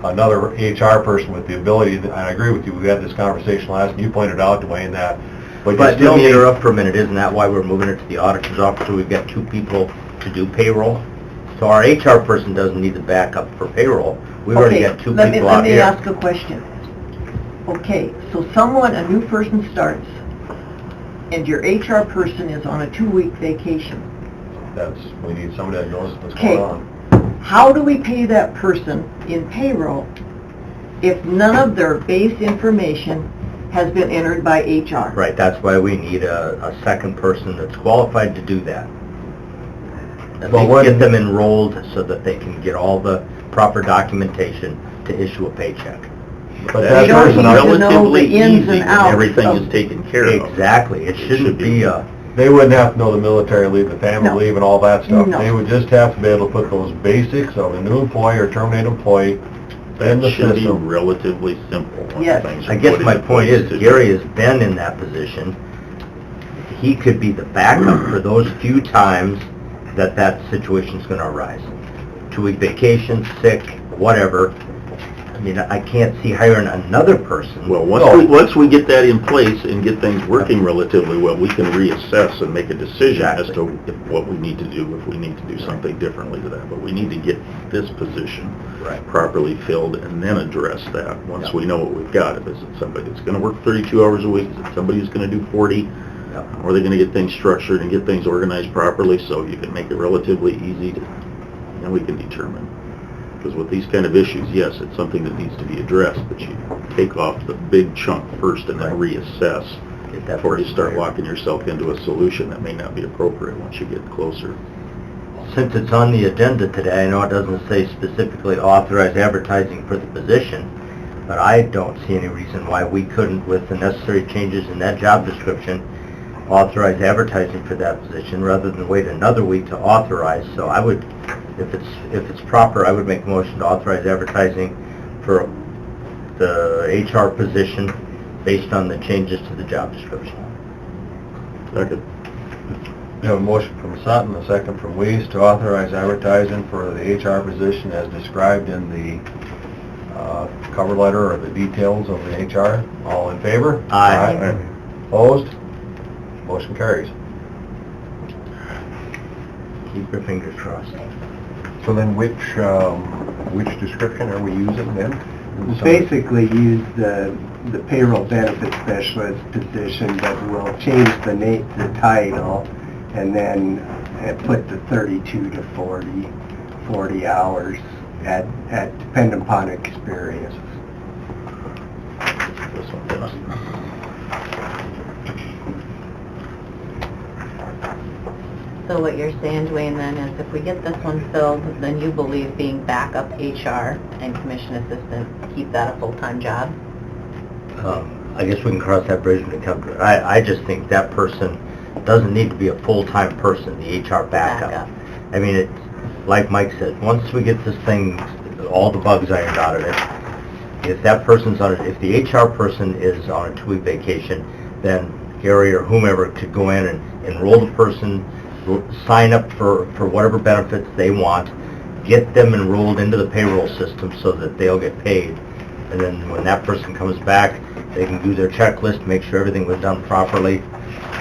another HR person with the ability, and I agree with you, we had this conversation last, and you pointed out, Dwayne, that, but you But still let me need... interrupt for a minute, isn't that why we're moving it to the auditor's office, so we've got 2 people to do payroll? So our HR person doesn't need the backup for payroll. We've already got 2 people out here. Let me ask a question. Okay, so a new person starts, and your HR person is on a 2-week vacation. We need somebody that knows what's Okay. going on. How do we pay that person in payroll if none of their base information has been entered by HR? Right, that's why we need a second person that's qualified to do that. At Well, least what- get them enrolled so that they can get all the proper documentation to issue a paycheck. But They that don't person, need to know Relatively the ins easy and when outs everything of- is taken care of. Exactly, it shouldn't be a... they wouldn't have to know the military leave, the family No. leave, and all that stuff. No. They would just have to be able to put those basics of a new employee or terminated employee in the That should be system. relatively simple. once Yes. things are I guess put my in point place is, to- Gary has been in that position. He could be the backup for those few times that that situation's gonna arise. 2-week vacation, sick, whatever. I mean, I can't see hiring another person. Well, No. once we get that in place and get things working relatively well, we can reassess and make a decision as to what we need to do, if we need to do something differently to that. But we need to get this position Right. properly filled and then address that, once Yeah. we know what we've got. If it's somebody that's gonna work 32 hours a week, is it somebody who's gonna do 40? Yep. Or are they gonna get things structured and get things organized properly so you can make it relatively easy to, and we can determine. Because with these kind of issues, yes, it's something that needs to be addressed, but you take off the big chunk first and then reassess Get that before you person start hired. locking yourself into a solution that may not be appropriate once you get closer. Since it's on the agenda today, I know it doesn't say specifically authorize advertising for the position, but I don't see any reason why we couldn't, with the necessary changes in that job description, authorize advertising for that position rather than wait another week to authorize. So I would, if it's proper, I would make a motion to authorize advertising for the HR position based on the changes to the job description. Second. We have a motion from Sutton, a second from Weiss to authorize advertising for the HR position as described in the cover letter or the details of the HR. All in favor? Aye. Opposed? Motion carries. Keep your fingers crossed. So then which description are we using then? Basically use the payroll benefit specialist position, but we'll change the title and then put the 32 to 40 hours at dependent upon experience. This one, yes. So what you're saying, Dwayne, then, is if we get this one filled, then you believe being backup HR and commission assistant, keep that a full-time job? I guess we can cross that bridge when it comes to it. I just think that person doesn't need to be a full-time person, the HR backup. I mean, it's, like Mike said, once we get this thing, all the bugs ironed out of it, if that person's on, if the HR person is on a 2-week vacation, then Gary or whomever could go in and enroll the person, sign up for whatever benefits they want, get them enrolled into the payroll system so that they'll get paid. And then when that person comes back, they can do their checklist, make sure everything was done properly,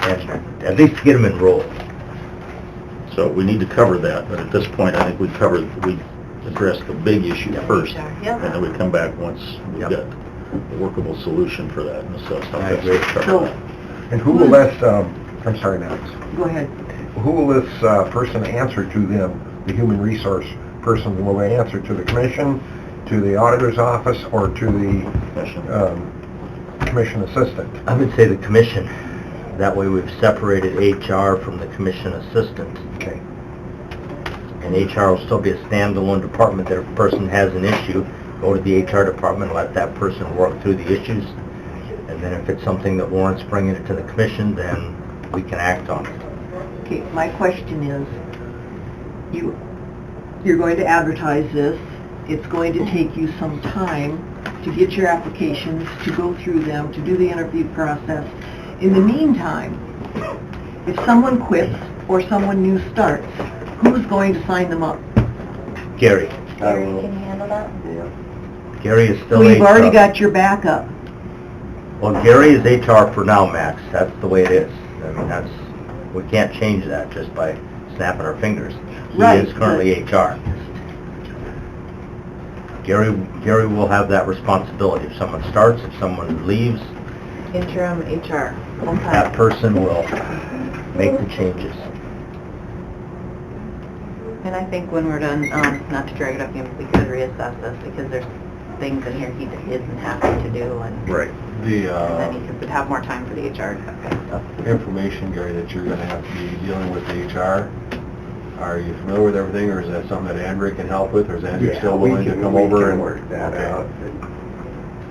and at least get them enrolled. So we need to cover that, but at this point, I think we address the big issue first. Yep. And then we come back once we've Yep. got a workable solution for that and assess how I best agree. to cover So- that. And who will this, I'm sorry, Max, Go ahead. who will this person answer to then? The human resource person, will they answer to the commission, to the auditor's office, or to the commission assistant? I would say the commission. That way we've separated HR from the commission assistant. Okay. And HR will still be a standalone department. That if a person has an issue, go to the HR department, let that person work through the issues. And then if it's something that warrants bringing it to the commission, then we can act on it. Okay, my question is, you're going to advertise this, it's going to take you some time to get your applications, to go through them, to do the interview process. In the meantime, if someone quits or someone new starts, who's going to sign them up? Gary? Gary, can you handle that? Gary is still HR. We've already got your backup. Well, Gary is HR for now, Max. That's the way it is. I mean, we can't change that just by snapping our fingers. He Right, is currently HR. Gary will have that responsibility. If someone starts, if someone leaves, Interim HR, full-time. that person will make the changes. And I think when we're done, not to drag it up, we could reassess this, because there's things in here he isn't happy to do, and Right. and then he could have more time for the HR stuff. Information, Gary, that you're gonna have to be dealing with the HR, are you familiar with everything, or is that something that Andrea can help with, or is Andrea still willing to come over and work that Okay. out,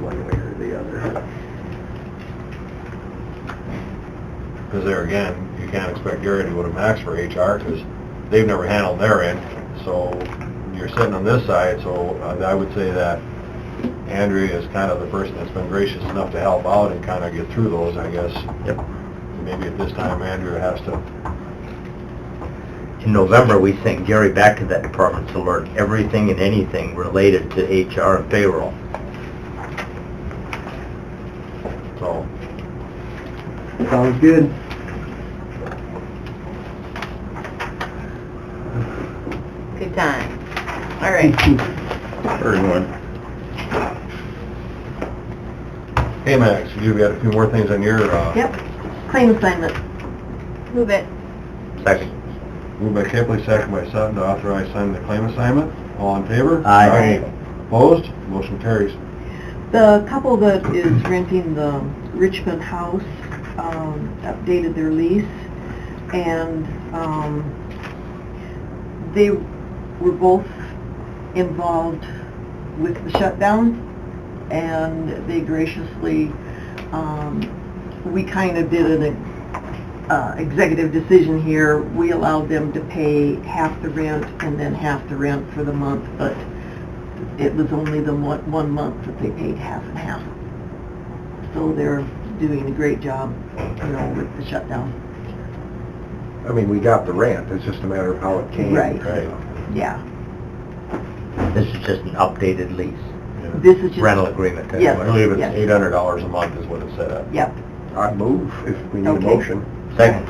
one way or the other. Because there again, you can't expect Gary to go to Max for HR, because they've never handled their end, so you're sitting on this side, so I would say that Andrea is kind of the person that's been gracious enough to help out and kind of get through those, I guess. Yep. Maybe at this time Andrea has to, In November, we sent Gary back to that department to learn everything and anything related to HR and payroll. so, Sounds good. Good time. All right. Everyone. hey Max, you've got a few more things on your, Yep, claim assignment. Move it. Second. moved by Kipling, second by Sutton, to authorize signing the claim assignment. All in favor? Aye. Opposed? Motion carries. The couple that is renting the Richmond house, updated their lease, and, they were both involved with the shutdown, and they graciously, we kind of did an executive decision here. We allowed them to pay half the rent and then half the rent for the month, but it was only the one month that they paid half and half. So they're doing a great job, with the shutdown. I mean, we got the rent, it's just a matter of how it came. Right. Right. Yeah. This is just an updated lease, This is just... rental agreement. Yes. I believe it's Yes. $800 a month is what it said at. Yep. I'd move if we need a Okay. motion. Second.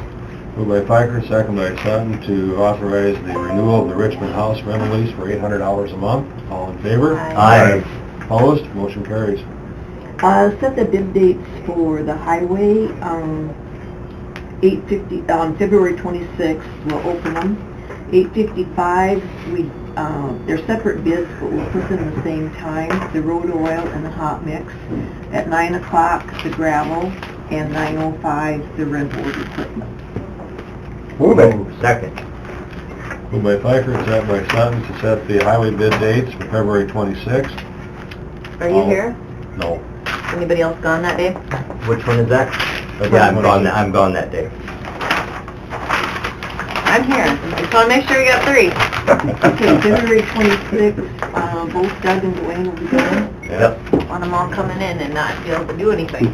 Moved by Piker, second by Sutton, to authorize the renewal of the Richmond house rental lease for $800 a month. All in favor? Aye. Opposed? Motion carries. Set the bid dates for the highway, 8:50, on February 26th, we'll open them. 8:55, they're separate bids, but we'll put them the same time, the road oil and the hot mix. At 9 o'clock, the gravel, and 9:05, the rental of equipment. Move it. Second. Moved by Piker, second by Sutton, to set the highway bid dates for February 26th. Are you here? No. Anybody else gone that day? Which one is that? Oh, yeah, I'm gone that day. I'm here. Just want to make sure you got three. Okay, February 26th, both Doug and Dwayne will be going. Yep. Want them all coming in and not be able to do anything.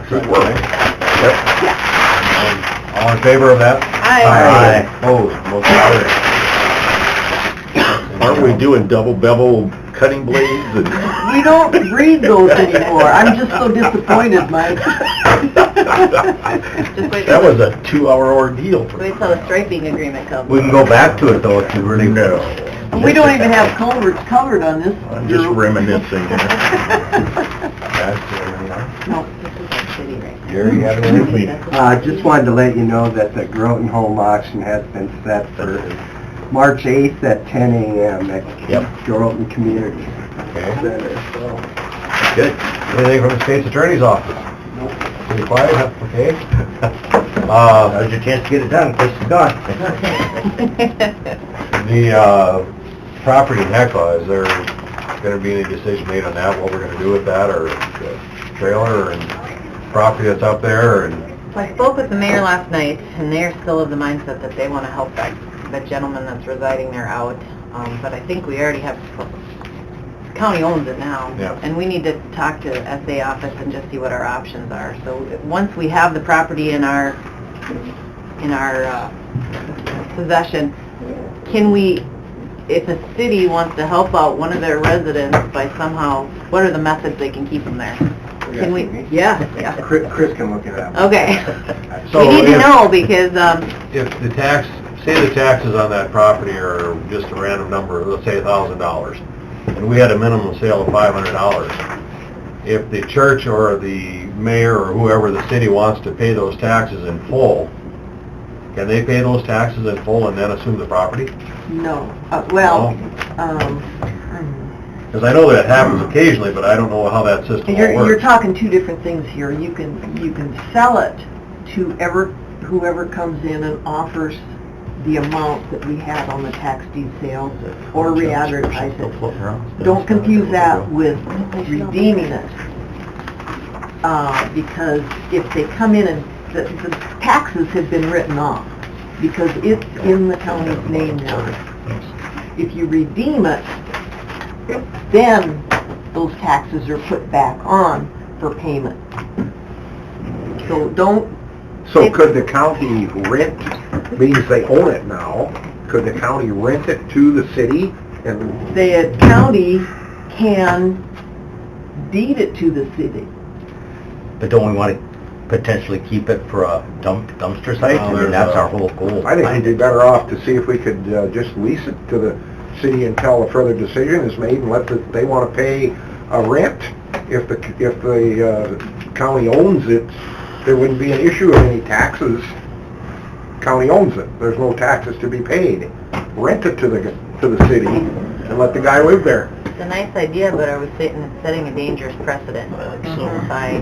Good work. Yeah. All in favor of that? Aye. Opposed? Motion carries. Aren't we doing double bevel cutting blades and... We don't breed those anymore. I'm just so disappointed, Mike. Just wait That till was a 2-hour ordeal for wait till the striping agreement comes. We can go back to it though if you really... No. We don't even have culverts covered on this. I'm just reminiscing here. No. This is our city right here. Gary, you have anything? Just wanted to let you know that the Groton Home Auction has been set for March 8th at 10 a.m. at Groton Community Okay. Center, so. Good. Anything from the state's attorney's office? Nope. Pretty quiet, okay. That was your chance to get it done, Chris is gone. The property in Hecla, is there gonna be any decision made on that, what we're gonna do with that, or the trailer and property that's up there, and... So I spoke with the mayor last night, and they're still of the mindset that they want to help that gentleman that's residing there out. But I think we already have, the county owns it now. Yeah. And we need to talk to the SA office and just see what our options are. So once we have the property in our possession, can we, if a city wants to help out one of their residents by somehow, what are the methods they can keep them there? Can we, yeah. Chris can look it up. Okay. So We need to if- know because, If the say the taxes on that property are just a random number, let's say $1,000, and we had a minimum sale of $500, if the church or the mayor or whoever the city wants to pay those taxes in full, can they pay those taxes in full and then assume the property? No, Because I know that happens occasionally, but I don't know how that system all You're works. talking two different things here. You can sell it to whoever comes in and offers the amount that we had on the tax deed sales, or re-advertise it. Don't confuse that with redeeming it. Because if they come in and, the taxes have been written off, because it's in the county's name now. If you redeem it, then those taxes are put back on for payment. So don't... So could the county rent, means they own it now, could the county rent it to the city? And The county can deed it to the city. But don't we want to potentially keep it for a dumpster site? I mean, that's our whole goal. I think we'd be better off to see if we could just lease it to the city until a further decision is made and they want to pay a rent. If the county owns it, there wouldn't be an issue of any taxes. County owns it, there's no taxes to be paid. Rent it to the city and let the guy live there. it's a nice idea, but are we setting a dangerous precedent? By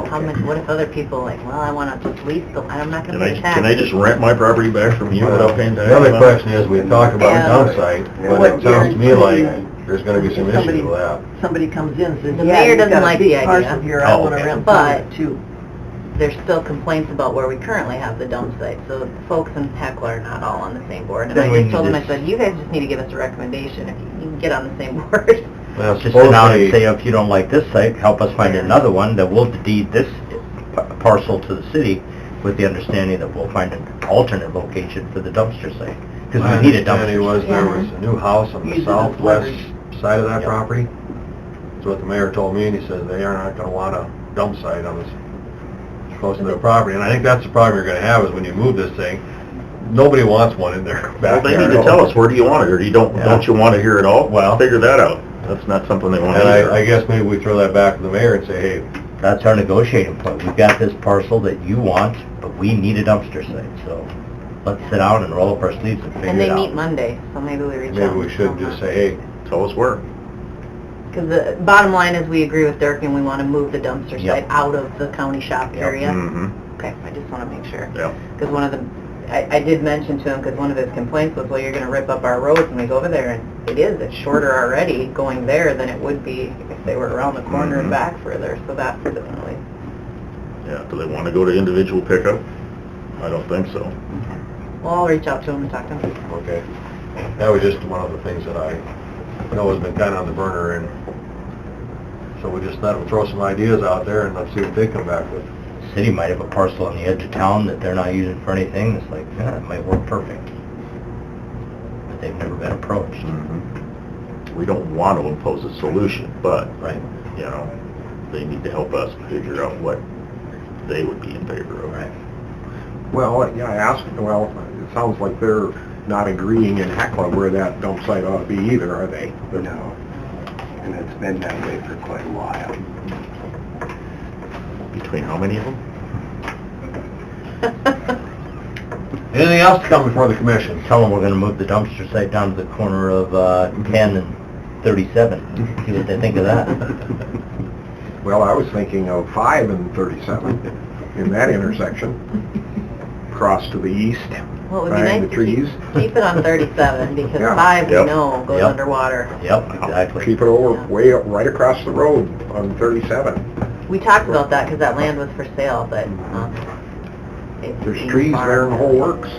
how much, what if other people like, well, I want to just lease I'm not going to pay taxes. Can I just rent my property back from you without paying taxes? The other question is, we talk about Yeah. a dump site, but it sounds to me like there's gonna be some issues with that. Somebody comes in and says, The yeah, mayor you've doesn't got a like big the idea. parcel here, I Oh, want to okay. rent But- it too. There's still complaints about where we currently have the dump site, so the folks in Heckler are not all on the same board. And Then I we just told need them, to- I said, you guys just need to give us a recommendation if you can get on the same board. Well, Just sit down and supposedly, say, if you don't like this site, help us find another one that will deed this parcel to the city with the understanding that we'll find an alternate location for the dumpster site. Because my we need a understanding dumpster. was there was a new house on the Use it as southwest leverage. side of that Yep. property. That's what the mayor told me, and he said they are not gonna want a dump site on this, close to their property. And I think that's the problem you're gonna have, is when you move this thing, nobody wants one in their Well, backyard. they need to tell us, where do you want it, or don't you want to hear it all? Well- Figure that out. That's not something they want to And hear. I guess maybe we throw that back to the mayor and say, hey, That's our negotiating point. We've got this parcel that you want, but we need a dumpster site, so let's sit down and roll up our sleeves and figure And it they out. meet Monday, so maybe we reach out. maybe we should just say, hey, Tell us where. Because the bottom line is we agree with Dirk and we want to move the dumpster Yep. site out of the county shop Yep. area. Mm-hmm, Okay, I just want to make sure. yeah. Because one of the, I did mention to him, because one of his complaints was, well, you're going to rip up our roads when we go over there, and it is, it's shorter already going there than it would be if they were around the corner and Mhm. back further, so that's definitely, Yeah, do they want to go to individual pickup? I don't think so. well, I'll reach out to him and talk to him. okay. That was just one of the things that I know has been kind of on the burner, and so we just thought we'd throw some ideas out there and let's see what they come back with. City might have a parcel on the edge of town that they're not using for anything, it's like, yeah, it might work perfect. But they've never been approached. Mhm. We don't want to impose a solution, but, Right. you know, they need to help us figure out what they would be in favor of. Right. Well, yeah, I asked, well, it sounds like they're not agreeing in Hecla where that dump site ought to be either, are they? No. And it's been that way for quite a while. Between how many of them? Anything else to come before the commission? Tell them we're gonna move the dumpster site down to the corner of 10 and 37. See what they think of that. Well, I was thinking of 5 and 37 in that intersection, across to the east, Well, it would be behind nice the to trees. keep it on 37, because Yeah. 5, we Yep. know, goes Yep. underwater. Yep, exactly. Keep it over, way up, right across the road on 37. We talked about that, because that land was for sale, but, it There's seems trees far. there and the whole works.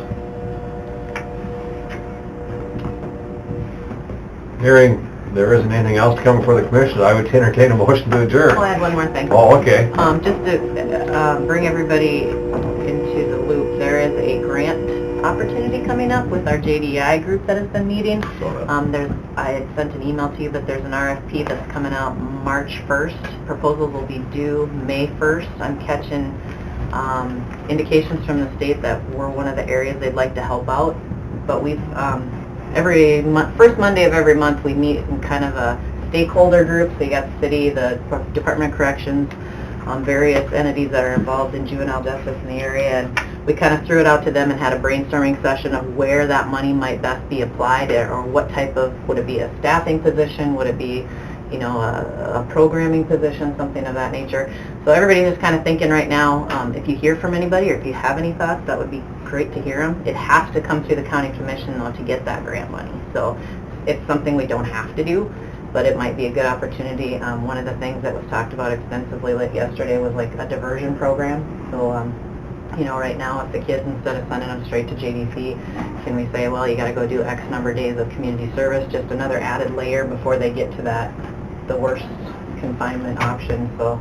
Hearing there isn't anything else to come before the commission, I would entertain a motion to adjourn. Oh, I had one more thing. Oh, okay. Just to bring everybody into the loop, there is a grant opportunity coming up with our JDI group that has been meeting. Saw that. I had sent an email to you, but there's an RFP that's coming out March 1st. Proposals will be due May 1st. I'm catching indications from the state that we're one of the areas they'd like to help out. But we've, every month, first Monday of every month, we meet in kind of a stakeholder group. So you got the city, the Department of Corrections, various entities that are involved in juvenile justice in the area, and we kind of threw it out to them and had a brainstorming session of where that money might best be applied, or what type of, would it be a staffing position, would it be, you know, a programming position, something of that nature. So everybody's just kind of thinking right now, if you hear from anybody or if you have any thoughts, that would be great to hear them. It has to come through the county commission though to get that grant money. So it's something we don't have to do, but it might be a good opportunity. One of the things that was talked about extensively like yesterday was like a diversion program. So, you know, right now if the kids, instead of sending them straight to JDC, can we say, well, you got to go do X number of days of community service, just another added layer before they get to that, the worst confinement option. So,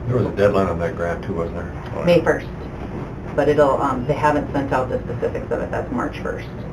There was a deadline on that grant too, wasn't there? May 1st. But it'll, they haven't sent out the specifics of it. That's March 1st.